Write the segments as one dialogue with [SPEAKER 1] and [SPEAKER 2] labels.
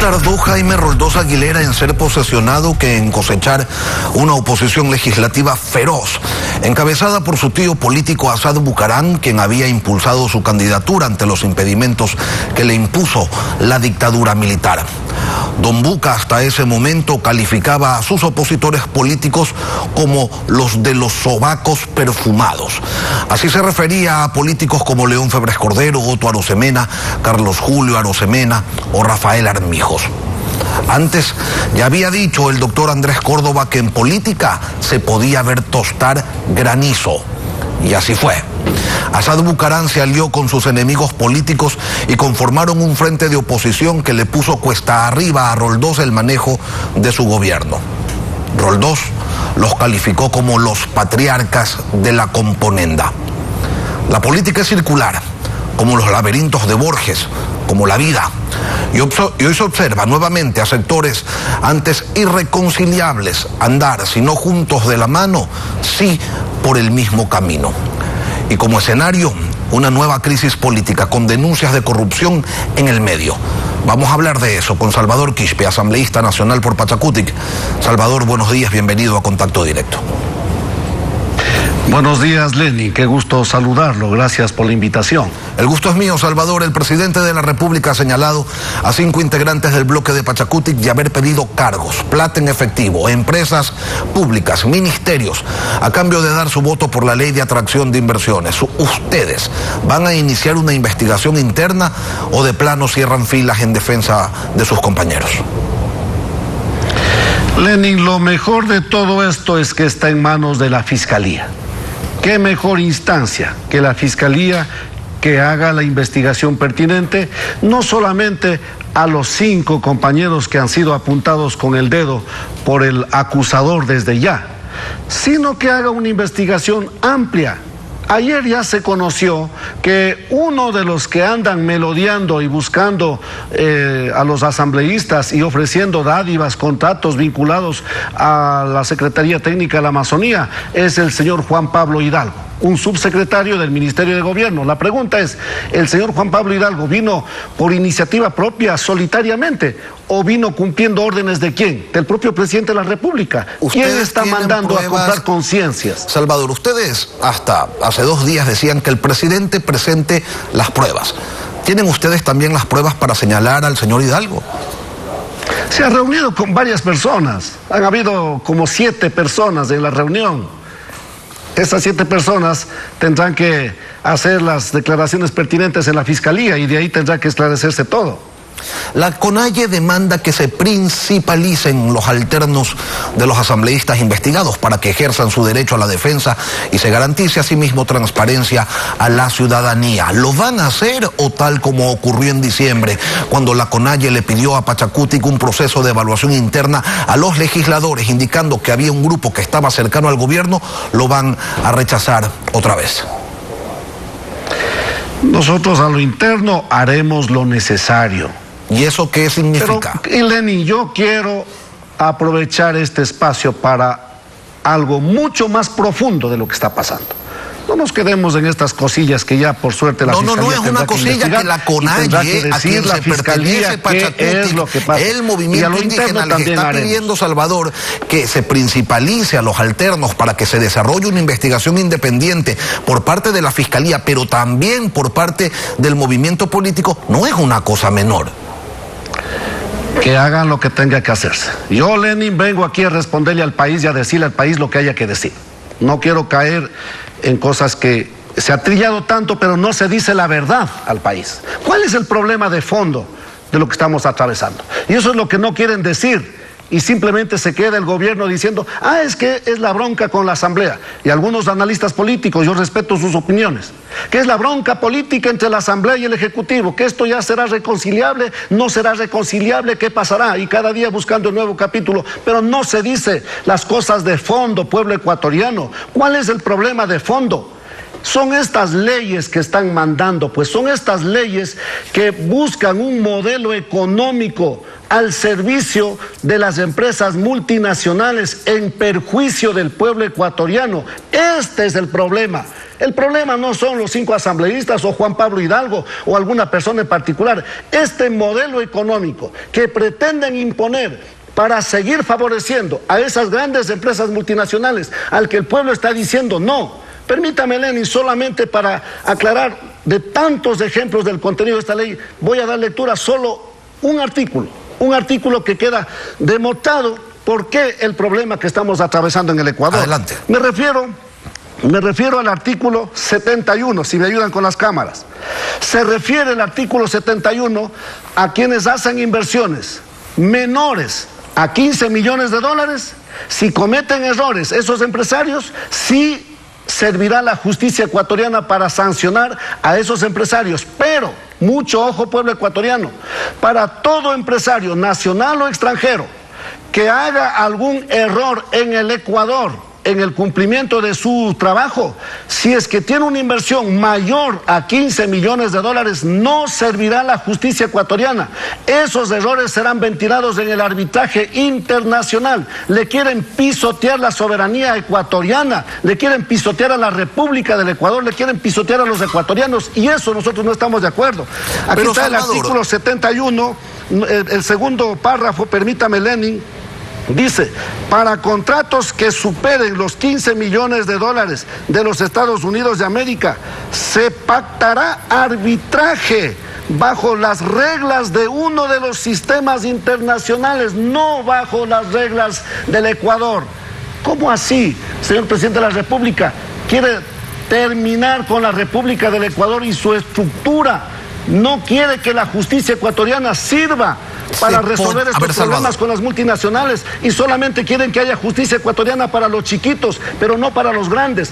[SPEAKER 1] Tardó Jaime Roldós Aguilera en ser posesionado que en cosechar una oposición legislativa feroz, encabezada por su tío político Asad Bucaram, quien había impulsado su candidatura ante los impedimentos que le impuso la dictadura militar. Don Buca hasta ese momento calificaba a sus opositores políticos como los de los sobacos perfumados. Así se refería a políticos como León Febres Cordero, Otto Arosemena, Carlos Julio Arosemena o Rafael Armijos. Antes ya había dicho el doctor Andrés Córdoba que en política se podía ver tostar granizo. Y así fue. Asad Bucaram se alió con sus enemigos políticos y conformaron un frente de oposición que le puso cuesta arriba a Roldós el manejo de su gobierno. Roldós los calificó como los patriarcas de la componenda. La política es circular, como los laberintos de Borges, como la vida. Y hoy se observa nuevamente a sectores antes irreconciliables andar, si no juntos de la mano, sí por el mismo camino. Y como escenario, una nueva crisis política con denuncias de corrupción en el medio. Vamos a hablar de eso con Salvador Quispe, asambleísta nacional por Pachacutic. Salvador, buenos días, bienvenido a Contacto Directo.
[SPEAKER 2] Buenos días, Lenny, qué gusto saludarlo, gracias por la invitación.
[SPEAKER 1] El gusto es mío, Salvador. El presidente de la República ha señalado a 5 integrantes del bloque de Pachacutic de haber pedido cargos, plata en efectivo, empresas públicas, ministerios, a cambio de dar su voto por la ley de atracción de inversiones. ¿Ustedes van a iniciar una investigación interna o de plano cierran filas en defensa de sus compañeros?
[SPEAKER 2] Lenin, lo mejor de todo esto es que está en manos de la Fiscalía. ¿Qué mejor instancia que la Fiscalía que haga la investigación pertinente, no solamente a los 5 compañeros que han sido apuntados con el dedo por el acusador desde ya, sino que haga una investigación amplia? Ayer ya se conoció que uno de los que andan melodeando y buscando a los asambleístas y ofreciendo dádivas, contratos vinculados a la Secretaría Técnica de la Amazonía es el señor Juan Pablo Hidalgo, un subsecretario del Ministerio de Gobierno. La pregunta es, ¿el señor Juan Pablo Hidalgo vino por iniciativa propia, solitariamente, o vino cumpliendo órdenes de quién? Del propio presidente de la República. ¿Quién está mandando a comprar conciencias?
[SPEAKER 1] Salvador, ustedes hasta hace 2 días decían que el presidente presente las pruebas. ¿Tienen ustedes también las pruebas para señalar al señor Hidalgo?
[SPEAKER 2] Se ha reunido con varias personas. Han habido como 7 personas en la reunión. Esas 7 personas tendrán que hacer las declaraciones pertinentes en la Fiscalía y de ahí tendrá que esclarecerse todo.
[SPEAKER 1] La CONAIE demanda que se principalicen los alternos de los asambleístas investigados para que ejerzan su derecho a la defensa y se garantice asimismo transparencia a la ciudadanía. ¿Lo van a hacer o tal como ocurrió en diciembre, cuando la CONAIE le pidió a Pachacutic un proceso de evaluación interna a los legisladores, indicando que había un grupo que estaba cercano al gobierno, lo van a rechazar otra vez?
[SPEAKER 2] Nosotros a lo interno haremos lo necesario.
[SPEAKER 1] ¿Y eso qué significa?
[SPEAKER 2] Pero, Lenny, yo quiero aprovechar este espacio para algo mucho más profundo de lo que está pasando. No nos quedemos en estas cosillas que ya por suerte la Fiscalía
[SPEAKER 1] no es una cosilla que la CONAIE, a quien se pertenece Pachacutic, el movimiento indígena, les está pidiendo, Salvador, que se principalice a los alternos para que se desarrolle una investigación independiente por parte de la Fiscalía, pero también por parte del movimiento político. No es una cosa menor.
[SPEAKER 2] Que hagan lo que tenga que hacerse. Yo, Lenin, vengo aquí a responderle al país y a decirle al país lo que haya que decir. No quiero caer en cosas que se ha trillado tanto, pero no se dice la verdad al país. ¿Cuál es el problema de fondo de lo que estamos atravesando? Y eso es lo que no quieren decir. Y simplemente se queda el gobierno diciendo, es que es la bronca con la Asamblea. Y algunos analistas políticos, yo respeto sus opiniones, que es la bronca política entre la Asamblea y el Ejecutivo, que esto ya será reconciliable, no será reconciliable, ¿qué pasará? Y cada día buscando un nuevo capítulo, pero no se dice las cosas de fondo, pueblo ecuatoriano. ¿Cuál es el problema de fondo? Son estas leyes que están mandando, pues son estas leyes que buscan un modelo económico al servicio de las empresas multinacionales en perjuicio del pueblo ecuatoriano. Este es el problema. El problema no son los 5 asambleístas o Juan Pablo Hidalgo o alguna persona en particular. Este modelo económico que pretenden imponer para seguir favoreciendo a esas grandes empresas multinacionales al que el pueblo está diciendo no. Permítame, Lenin, solamente para aclarar de tantos ejemplos del contenido de esta ley, voy a dar lectura solo un artículo que queda demostrado por qué el problema que estamos atravesando en el Ecuador.
[SPEAKER 1] Adelante.
[SPEAKER 2] Me refiero al artículo 71, si me ayudan con las cámaras. Se refiere el artículo 71 a quienes hacen inversiones menores a 15 millones de dólares. Si cometen errores esos empresarios, sí servirá la justicia ecuatoriana para sancionar a esos empresarios. Pero, mucho ojo, pueblo ecuatoriano, para todo empresario nacional o extranjero que haga algún error en el Ecuador en el cumplimiento de su trabajo, si es que tiene una inversión mayor a 15 millones de dólares, no servirá la justicia ecuatoriana. Esos errores serán ventilados en el arbitraje internacional. Le quieren pisotear la soberanía ecuatoriana, le quieren pisotear a la República del Ecuador, le quieren pisotear a los ecuatorianos, y eso nosotros no estamos de acuerdo. Aquí
[SPEAKER 1] Pero,
[SPEAKER 2] está
[SPEAKER 1] Salvador,
[SPEAKER 2] el artículo 71, el segundo párrafo, permítame, Lenin. Dice, para contratos que superen los 15 millones de dólares de los Estados Unidos de América, se pactará arbitraje bajo las reglas de uno de los sistemas internacionales, no bajo las reglas del Ecuador. ¿Cómo así, señor presidente de la República? ¿Quiere terminar con la República del Ecuador y su estructura? ¿No quiere que la justicia ecuatoriana sirva para resolver estos problemas con las multinacionales, y solamente quieren que haya justicia ecuatoriana para los chiquitos, pero no para los grandes?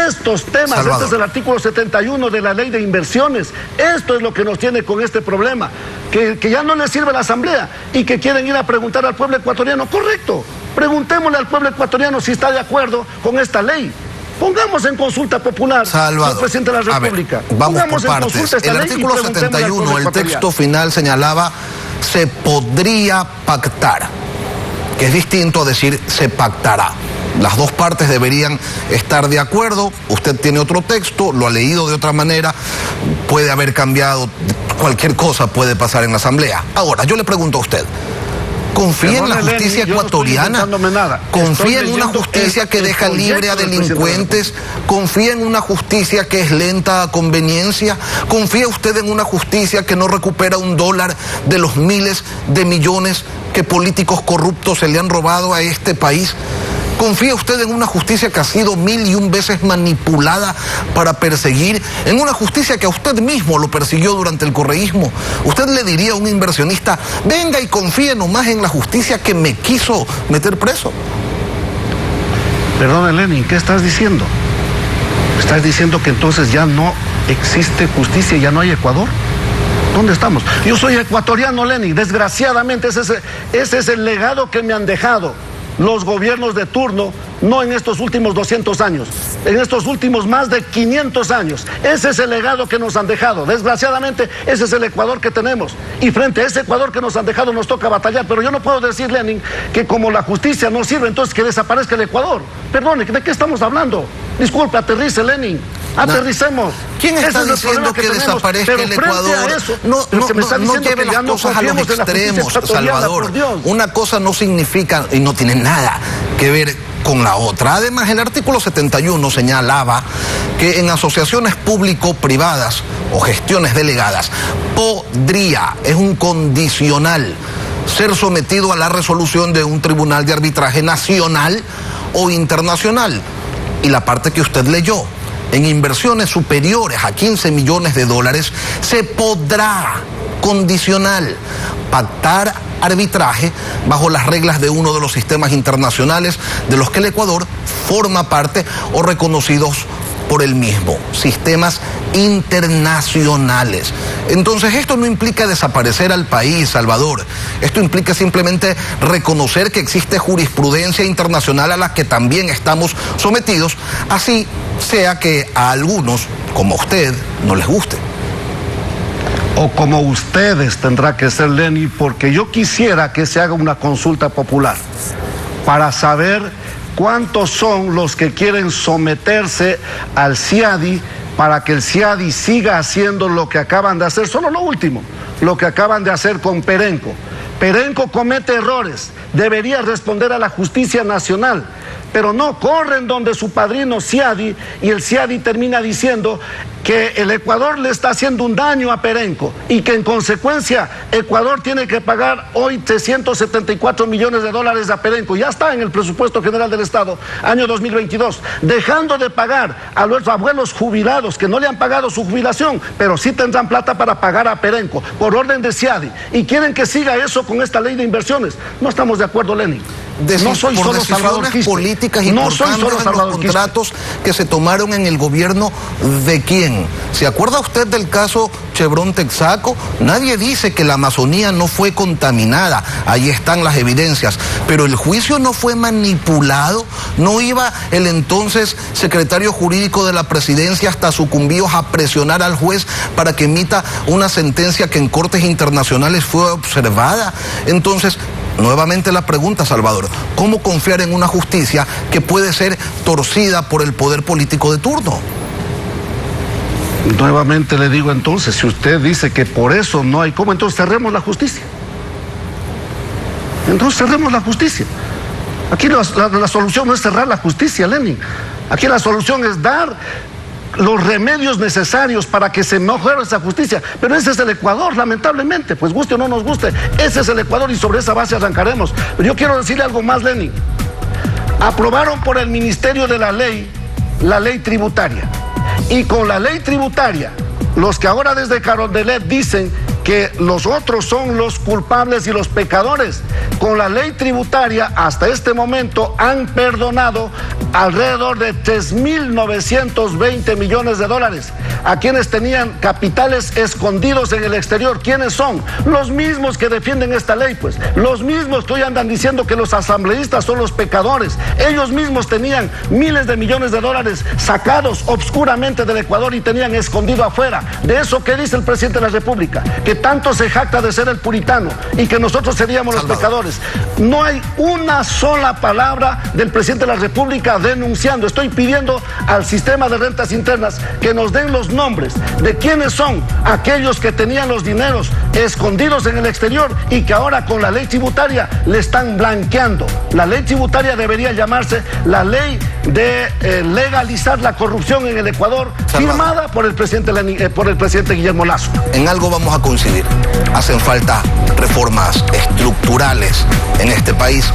[SPEAKER 2] Estos temas, este es el artículo 71 de la ley de inversiones, esto es lo que nos tiene con este problema, que ya no les sirve la asamblea y que quieren ir a preguntar al pueblo ecuatoriano. Correcto, preguntémosle al pueblo ecuatoriano si está de acuerdo con esta ley. Pongamos en consulta popular, señor presidente de la República.
[SPEAKER 1] Vamos por partes. El artículo 71, el texto final señalaba se podría pactar, que es distinto a decir se pactará. Las dos partes deberían estar de acuerdo. Usted tiene otro texto, lo ha leído de otra manera, puede haber cambiado, cualquier cosa puede pasar en la asamblea. Ahora, yo le pregunto a usted, ¿confía en la justicia ecuatoriana? ¿Confía en una justicia que deja libre a delincuentes? ¿Confía en una justicia que es lenta a conveniencia? ¿Confía usted en una justicia que no recupera $1 de los miles de millones que políticos corruptos se le han robado a este país? ¿Confía usted en una justicia que ha sido 1001 veces manipulada para perseguir? ¿En una justicia que a usted mismo lo persiguió durante el correísmo? ¿Usted le diría a un inversionista, venga y confíe nomás en la justicia que me quiso meter preso?
[SPEAKER 2] Perdón, Lenin, ¿qué estás diciendo? ¿Estás diciendo que entonces ya no existe justicia y ya no hay Ecuador? ¿Dónde estamos? Yo soy ecuatoriano, Lenin, desgraciadamente ese es el legado que me han dejado los gobiernos de turno, no en estos últimos 200 años, en estos últimos más de 500 años. Ese es el legado que nos han dejado. Desgraciadamente, ese es el Ecuador que tenemos. Y frente a ese Ecuador que nos han dejado, nos toca batallar. Pero yo no puedo decir, Lenin, que como la justicia no sirve, entonces que desaparezca el Ecuador. Perdone, ¿de qué estamos hablando? Disculpe, aterrice, Lenin. Aterricemos.
[SPEAKER 1] ¿Quién está diciendo que desaparezca el Ecuador? No lleve las cosas a los extremos, Salvador. Una cosa no significa y no tiene nada que ver con la otra. Además, el artículo 71 señalaba que en asociaciones público-privadas o gestiones delegadas podría, es un condicional, ser sometido a la resolución de un tribunal de arbitraje nacional o internacional. Y la parte que usted leyó, en inversiones superiores a 15 millones de dólares, se podrá, condicional, pactar arbitraje bajo las reglas de uno de los sistemas internacionales de los que el Ecuador forma parte o reconocidos por el mismo, sistemas internacionales. Entonces, esto no implica desaparecer al país, Salvador. Esto implica simplemente reconocer que existe jurisprudencia internacional a la que también estamos sometidos, así sea que a algunos, como a usted, no les guste.
[SPEAKER 2] O como ustedes tendrá que ser, Lenin, porque yo quisiera que se haga una consulta popular para saber ¿cuántos son los que quieren someterse al CIADI para que el CIADI siga haciendo lo que acaban de hacer? Solo lo último, lo que acaban de hacer con Perenco. Perenco comete errores, debería responder a la justicia nacional, pero no, corren donde su padrino CIADI, y el CIADI termina diciendo que el Ecuador le está haciendo un daño a Perenco y que en consecuencia Ecuador tiene que pagar hoy 374 millones de dólares a Perenco. Ya está en el presupuesto general del Estado, año 2022, dejando de pagar a los abuelos jubilados que no le han pagado su jubilación, pero sí tendrán plata para pagar a Perenco por orden de CIADI, y quieren que siga eso con esta ley de inversiones. No estamos de acuerdo, Lenin.
[SPEAKER 1] No soy solo Salvador Quispe, políticas y no soy solo Salvador los contratos que se tomaron en el gobierno de quién. ¿Se acuerda usted del caso Chevron Texaco? Nadie dice que la Amazonía no fue contaminada, ahí están las evidencias, pero el juicio no fue manipulado. No iba el entonces secretario jurídico de la presidencia hasta Sucumbíos a presionar al juez para que emita una sentencia que en cortes internacionales fue observada. Entonces, nuevamente la pregunta, Salvador, ¿cómo confiar en una justicia que puede ser torcida por el poder político de turno?
[SPEAKER 2] Nuevamente le digo, entonces, si usted dice que por eso no hay cómo, entonces cerremos la justicia. Entonces cerremos la justicia. Aquí la solución no es cerrar la justicia, Lenin. Aquí la solución es dar los remedios necesarios para que se mejore esa justicia. Pero ese es el Ecuador, lamentablemente, pues guste o no nos guste, ese es el Ecuador y sobre esa base arrancaremos. Pero yo quiero decirle algo más, Lenin. Aprobaron por el Ministerio de la ley tributaria, y con la ley tributaria, los que ahora desde Carondelet dicen que los otros son los culpables y los pecadores, con la ley tributaria hasta este momento han perdonado alrededor de 3.920 millones de dólares a quienes tenían capitales escondidos en el exterior. ¿Quiénes son? Los mismos que defienden esta ley, pues. Los mismos que hoy andan diciendo que los asambleístas son los pecadores. Ellos mismos tenían miles de millones de dólares sacados obscuramente del Ecuador y tenían escondido afuera. De eso que dice el presidente de la República, que tanto se jacta de ser el puritano y que nosotros seríamos los pecadores. No hay una sola palabra del presidente de la República denunciando. Estoy pidiendo al sistema de rentas internas que nos den los nombres de quiénes son aquellos que tenían los dineros escondidos en el exterior y que ahora con la ley tributaria le están blanqueando. La ley tributaria debería llamarse la ley de legalizar la corrupción en el Ecuador, firmada por el presidente Guillermo Lasso.
[SPEAKER 1] En algo vamos a coincidir. Hacen falta reformas estructurales en este país,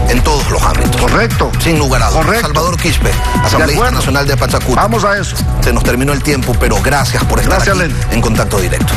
[SPEAKER 1] en todos los ámbitos.
[SPEAKER 2] Correcto.
[SPEAKER 1] Sin lugar a dudas.
[SPEAKER 2] Correcto.
[SPEAKER 1] Salvador Quispe, asambleísta nacional de Pachacuti.
[SPEAKER 2] Vamos a eso.
[SPEAKER 1] Se nos terminó el tiempo, pero gracias por estar aquí en Contacto Directo.